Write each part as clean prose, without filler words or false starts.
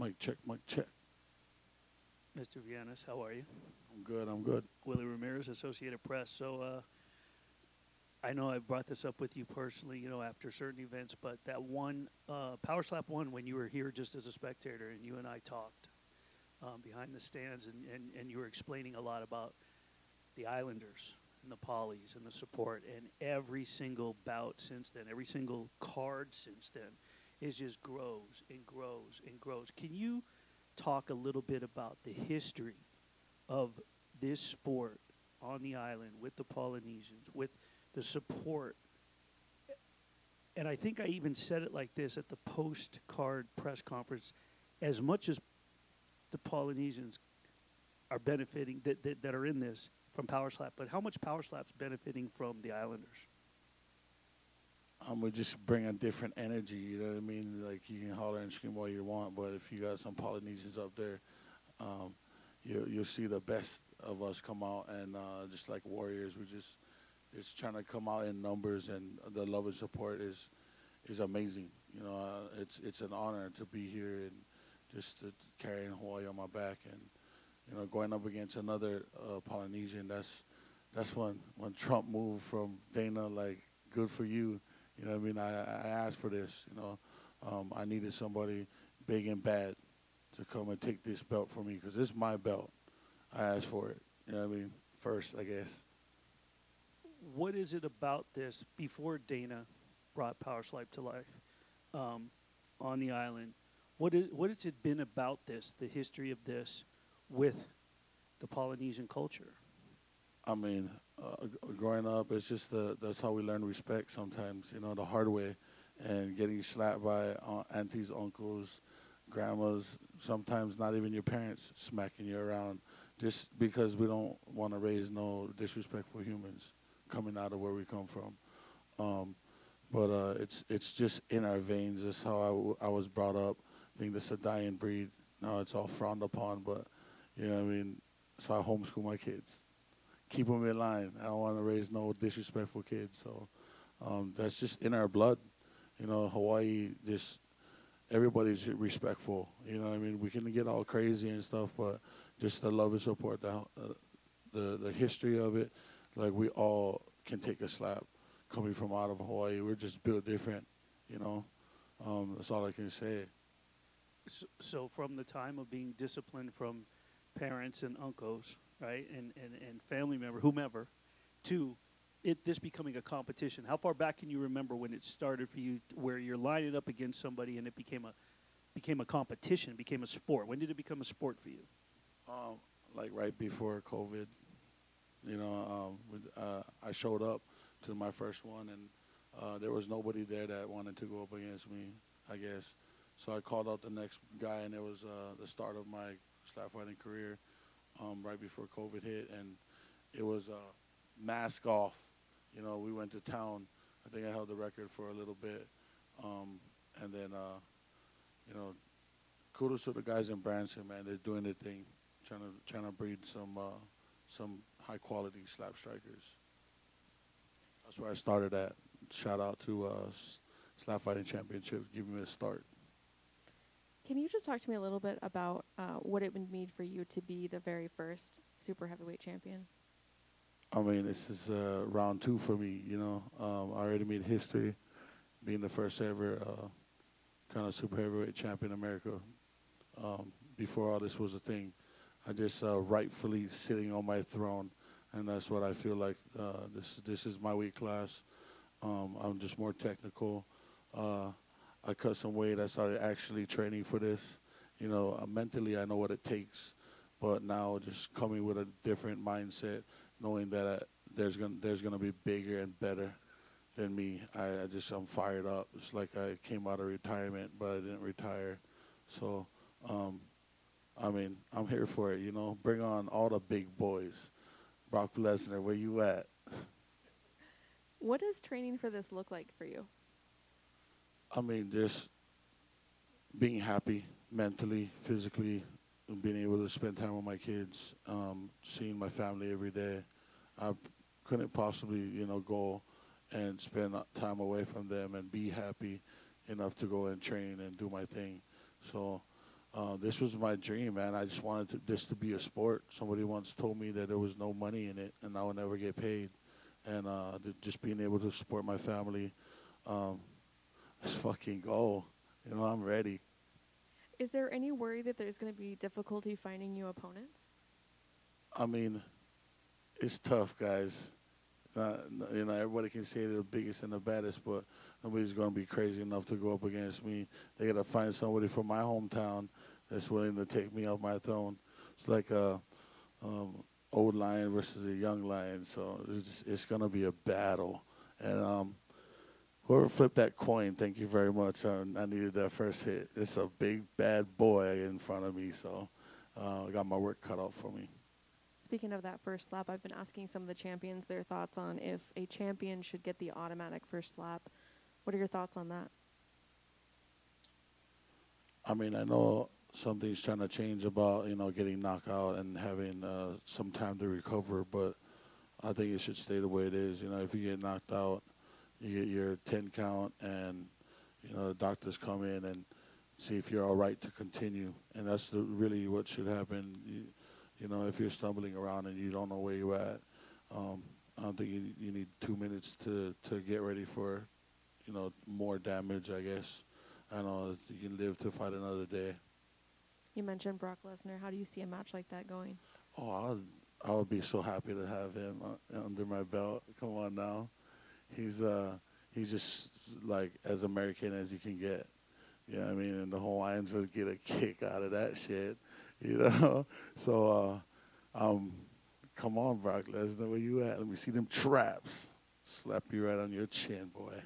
Mic check, mic check. Mr. Viernes, how are you? I'm good, I'm good. Willie Ramirez, Associated Press. So I know I brought this up with you personally, after certain events, but that one, Power Slap 1, when you were here just as a spectator and you and I talked behind the stands and you were explaining a lot about the Islanders and the Polys and the support, and every single bout since then, every single card since then, is just grows and grows and grows. Can you talk a little bit about the history of this sport on the island with the Polynesians, with the support? And I think I even said it like this at the post-card press conference: as much as the Polynesians are benefiting, that are in this from Power Slap, but how much Power Slap's benefiting from the Islanders? We just bring a different energy, you know what I mean? Like, you can holler and scream all you want, but if you got some Polynesians up there, you'll see the best of us come out, and just like warriors, we just trying to come out in numbers, and the love and support is amazing. It's an honor to be here and just to carry Hawaii on my back, and going up against another Polynesian. That's when Trump moved from Dana, like, good for you. You know what I mean? I asked for this. I needed somebody big and bad to come and take this belt for me, because it's my belt. I asked for it. You know what I mean? First, I guess. What is it about this, before Dana brought Power Slap to life on the island? What has it been about this, the history of this, with the Polynesian culture? I mean, growing up, it's just that's how we learn respect sometimes, the hard way, and getting slapped by aunties, uncles, grandmas, sometimes not even your parents smacking you around, just because we don't want to raise no disrespectful humans coming out of where we come from. But it's just in our veins. That's how I was brought up. I think that's a dying breed. Now it's all frowned upon, but, you know what I mean? So I homeschool my kids. Keep them in line. I don't want to raise no disrespectful kids. So that's just in our blood. Hawaii, just everybody's respectful. You know what I mean? We can get all crazy and stuff, but just the love and support, the history of it, like, we all can take a slap coming from out of Hawaii. We're just built different, That's all I can say. So from the time of being disciplined from parents and uncles, right, and family member, whomever, to this becoming a competition, how far back can you remember when it started for you, where you're lining up against somebody and it became a competition, became a sport? When did it become a sport for you? Like right before COVID, I showed up to my first one, and there was nobody there that wanted to go up against me, I guess. So I called out the next guy, and it was the start of my slap fighting career, right before COVID hit, and it was mask off. We went to town. I think I held the record for a little bit, and then kudos to the guys in Branson, man. They're doing their thing, trying to breed some high quality slap strikers. That's where I started at. Shout out to Slap Fighting Championship, giving me a start. Can you just talk to me a little bit about what it would mean for you to be the very first super heavyweight champion? I mean, this is round 2 for me, I already made history being the first ever kind of super heavyweight champion in America. Before all this was a thing, I just rightfully sitting on my throne, and that's what I feel like. This is my weight class. I'm just more technical. I cut some weight. I started actually training for this. Mentally I know what it takes, but now just coming with a different mindset, knowing that there's gonna be bigger and better than me. I'm fired up. It's like I came out of retirement, but I didn't retire. So, I mean, I'm here for it. Bring on all the big boys. Brock Lesnar, where you at? What does training for this look like for you? I mean, just being happy mentally, physically, and being able to spend time with my kids, seeing my family every day. I couldn't possibly, go and spend time away from them and be happy enough to go and train and do my thing. So This was my dream, man. I just wanted this to be a sport. Somebody once told me that there was no money in it, and I would never get paid. And just being able to support my family, um, let's fucking go. You know, I'm ready. Is there any worry that there's going to be difficulty finding new opponents? I mean, it's tough, guys. You know, everybody can say they're the biggest and the baddest, but nobody's going to be crazy enough to go up against me. They got to find somebody from my hometown that's willing to take me off my throne. It's like a old lion versus a young lion, so it's going to be a battle. And whoever flipped that coin, thank you very much. I needed that first hit. It's a big, bad boy in front of me, so I got my work cut out for me. Speaking of that first slap, I've been asking some of the champions their thoughts on if a champion should get the automatic first slap. What are your thoughts on that? I mean, I know something's trying to change about, you know, getting knocked out and having some time to recover, but I think it should stay the way it is. You know, if you get knocked out, you get your 10 count, and, you know, the doctors come in and see if you're all right to continue. And that's really what should happen. You know, if you're stumbling around and you don't know where you're at, I don't think you need 2 minutes to get ready for, you know, more damage, I guess. I know you can live to fight another day. You mentioned Brock Lesnar. How do you see a match like that going? Oh, I would be so happy to have him under my belt. Come on now. He's just like as American as you can get. You know what I mean? And the Hawaiians would get a kick out of that shit. You know? So, come on, Brock Lesnar, where you at? Let me see them traps. Slap you right on your chin, boy.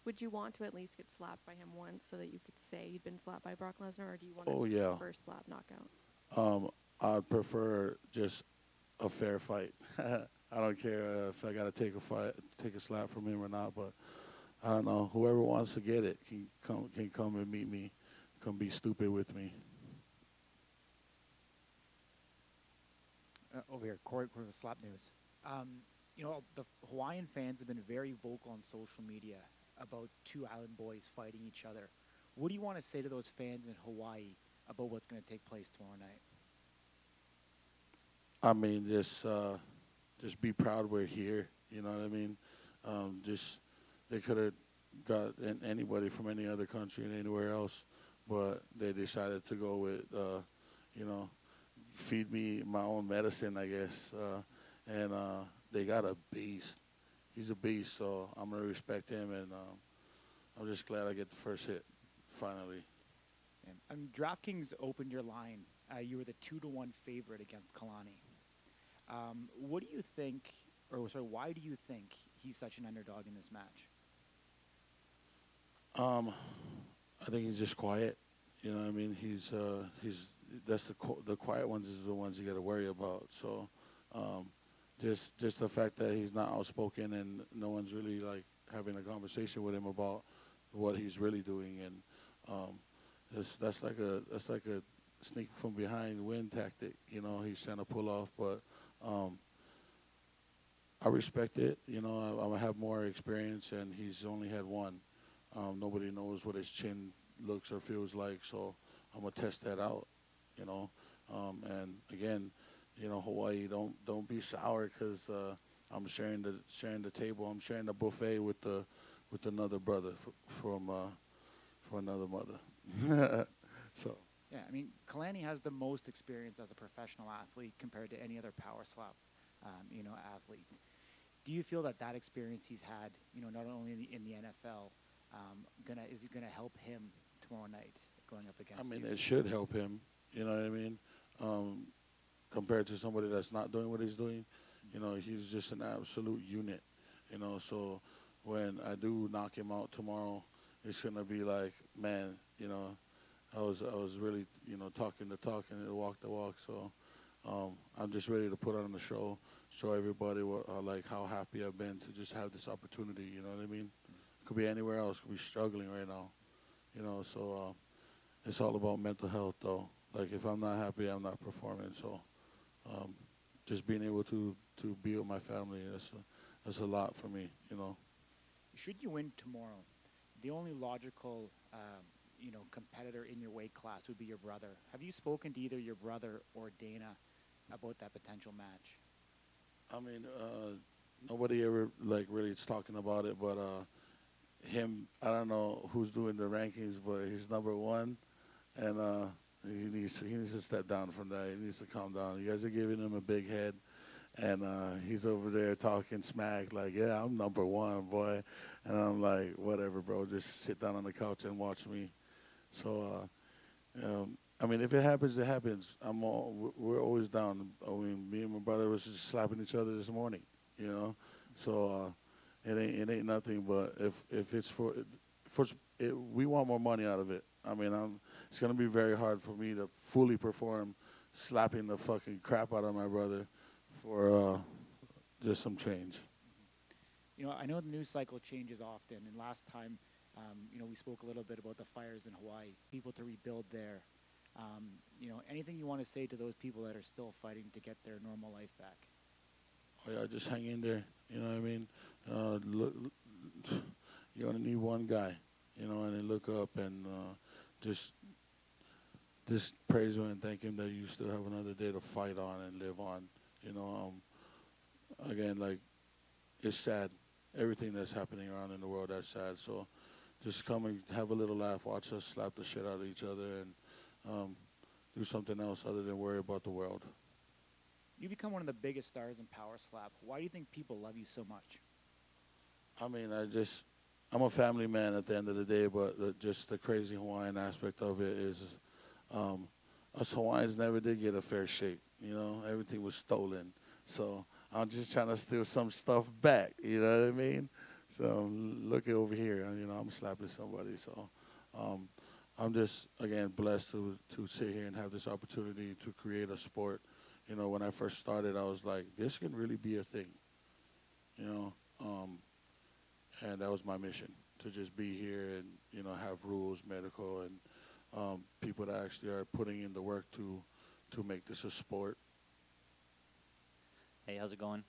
Would you want to at least get slapped by him once so that you could say you'd been slapped by Brock Lesnar, or do you want Oh, to yeah. first slap knockout? I'd prefer just a fair fight. I don't care if I got to take a slap from him or not, but I don't know. Whoever wants to get it can come and meet me. Come be stupid with me. Over here, Corey with Slap News. You know, the Hawaiian fans have been very vocal on social media about two island boys fighting each other. What do you want to say to those fans in Hawaii about what's going to take place tomorrow night? I mean, just be proud we're here. You know what I mean? They could have got anybody from any other country and anywhere else, but they decided to go with, you know, feed me my own medicine, I guess. And they got a beast. He's a beast, so I'm going to respect him, and I'm just glad I get the first hit, finally. DraftKings opened your line. You were the 2-1 favorite against Kalani. What do you think, why do you think he's such an underdog in this match? I think he's just quiet. You know what I mean? That's the quiet ones is the ones you got to worry about. So, just the fact that he's not outspoken and no one's really like having a conversation with him about what he's really doing, and that's like a sneak from behind win tactic. You know, he's trying to pull off, but I respect it. You know, I'm gonna have more experience, and he's only had one. Nobody knows what his chin looks or feels like, so I'm gonna test that out. You know, and again, you know, Hawaii, don't be sour because I'm sharing the table. I'm sharing the buffet with another brother from another mother. So. Yeah, I mean, Kalani has the most experience as a professional athlete compared to any other power slap, athletes. Do you feel that experience he's had, you know, not only in the NFL, is gonna help him tomorrow night going up against? I mean, you? it should help him. You know what I mean? Compared to somebody that's not doing what he's doing, you know, he's just an absolute unit. You know, so when I do knock him out tomorrow, it's gonna be like, man, you know, I was really, you know, talking the talk and walk the walk. So I'm just ready to put on the show everybody how happy I've been to just have this opportunity. You know what I mean? Could be anywhere else. Could be struggling right now. You know, so it's all about mental health, though. Like if I'm not happy, I'm not performing. So just being able to be with my family, that's a lot for me. You know. Should you win tomorrow, the only logical competitor in your weight class would be your brother. Have you spoken to either your brother or Dana about that potential match? I mean, nobody ever like really is talking about it, but him, I don't know who's doing the rankings, but he's number one, and he needs to step down from that. He needs to calm down. You guys are giving him a big head, and he's over there talking smack like, yeah, I'm number one, boy, and I'm like, whatever, bro, just sit down on the couch and watch me. So, I mean, if it happens, it happens. We're always down. I mean, me and my brother was just slapping each other this morning, you know. So it ain't nothing. But if it's we want more money out of it. I mean, it's gonna be very hard for me to fully perform slapping the fucking crap out of my brother for just some change. I know the news cycle changes often, and last time, we spoke a little bit about the fires in Hawaii, people to rebuild there. Anything you want to say to those people that are still fighting to get their normal life back? Oh yeah, just hang in there. You know what I mean? Look, you only need one guy, and then look up and just praise him and thank him that you still have another day to fight on and live on. Again, like, it's sad. Everything that's happening around in the world, that's sad. So just come and have a little laugh. Watch us slap the shit out of each other and do something else other than worry about the world. You become one of the biggest stars in Power Slap. Why do you think people love you so much? I mean, I'm a family man at the end of the day, but just the crazy Hawaiian aspect of it is us Hawaiians never did get a fair shake. Everything was stolen. So I'm just trying to steal some stuff back. You know what I mean? So look over here. I'm slapping somebody. So I'm just, again, blessed to sit here and have this opportunity to create a sport. When I first started, I was like, this can really be a thing. And that was my mission, to just be here and, have rules, medical, and people that actually are putting in the work to make this a sport. Hey, how's it going?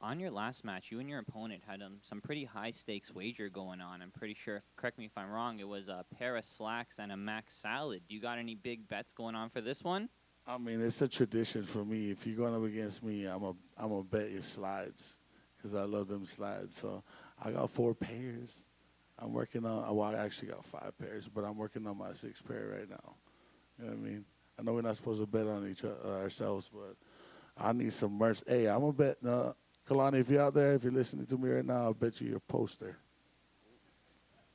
On your last match, you and your opponent had some pretty high-stakes wager going on. I'm pretty sure, correct me if I'm wrong, it was a pair of slacks and a mac salad. Do you got any big bets going on for this one? I mean, it's a tradition for me. If you're going up against me, I'm a bet your slides, because I love them slides. So I got 4 pairs. I'm working on, well, I actually got 5 pairs, but I'm working on my 6th pair right now. You know what I mean? I know we're not supposed to bet on ourselves, but I need some merch. Hey, I'm a bet. Kalani, if you're out there, if you're listening to me right now, I'll bet you your poster.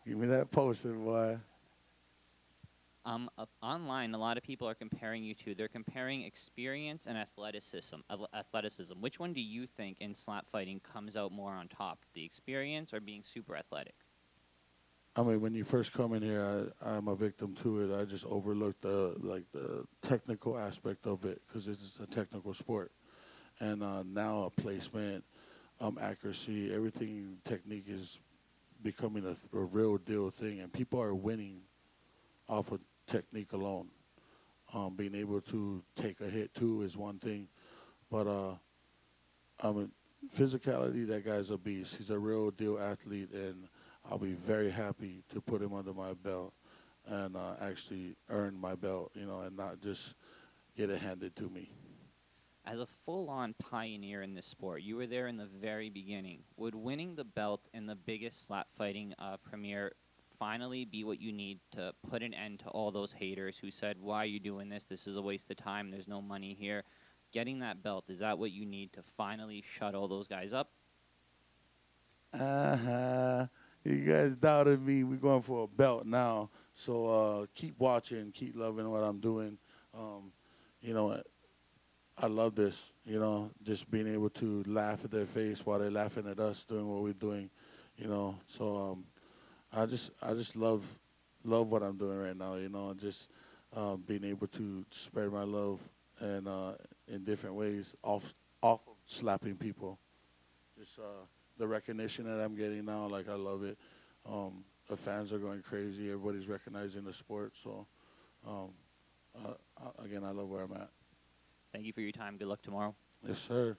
Give me that poster, boy. Online, a lot of people are comparing you to. They're comparing experience and athleticism. Which one do you think in slap fighting comes out more on top, the experience or being super athletic? I mean, when you first come in here, I'm a victim to it. I just overlooked the technical aspect of it, because it's a technical sport. And now placement, accuracy, everything, technique is becoming a real deal thing, and people are winning off of technique alone. Being able to take a hit too is one thing, but I mean, physicality, that guy's a beast. He's a real deal athlete, and I'll be very happy to put him under my belt and actually earn my belt, and not just get it handed to me. As a full-on pioneer in this sport, you were there in the very beginning. Would winning the belt in the biggest slap fighting premiere finally be what you need to put an end to all those haters who said, why are you doing this? This is a waste of time. There's no money here. Getting that belt, is that what you need to finally shut all those guys up? You guys doubted me. We're going for a belt now. So keep watching, keep loving what I'm doing. I love this, just being able to laugh at their face while they're laughing at us doing what we're doing, So I just love what I'm doing right now, and just being able to spread my love and in different ways off of slapping people. Just the recognition that I'm getting now, like, I love it. The fans are going crazy. Everybody's recognizing the sport. So again, I love where I'm at. Thank you for your time. Good luck tomorrow. Yes, sir.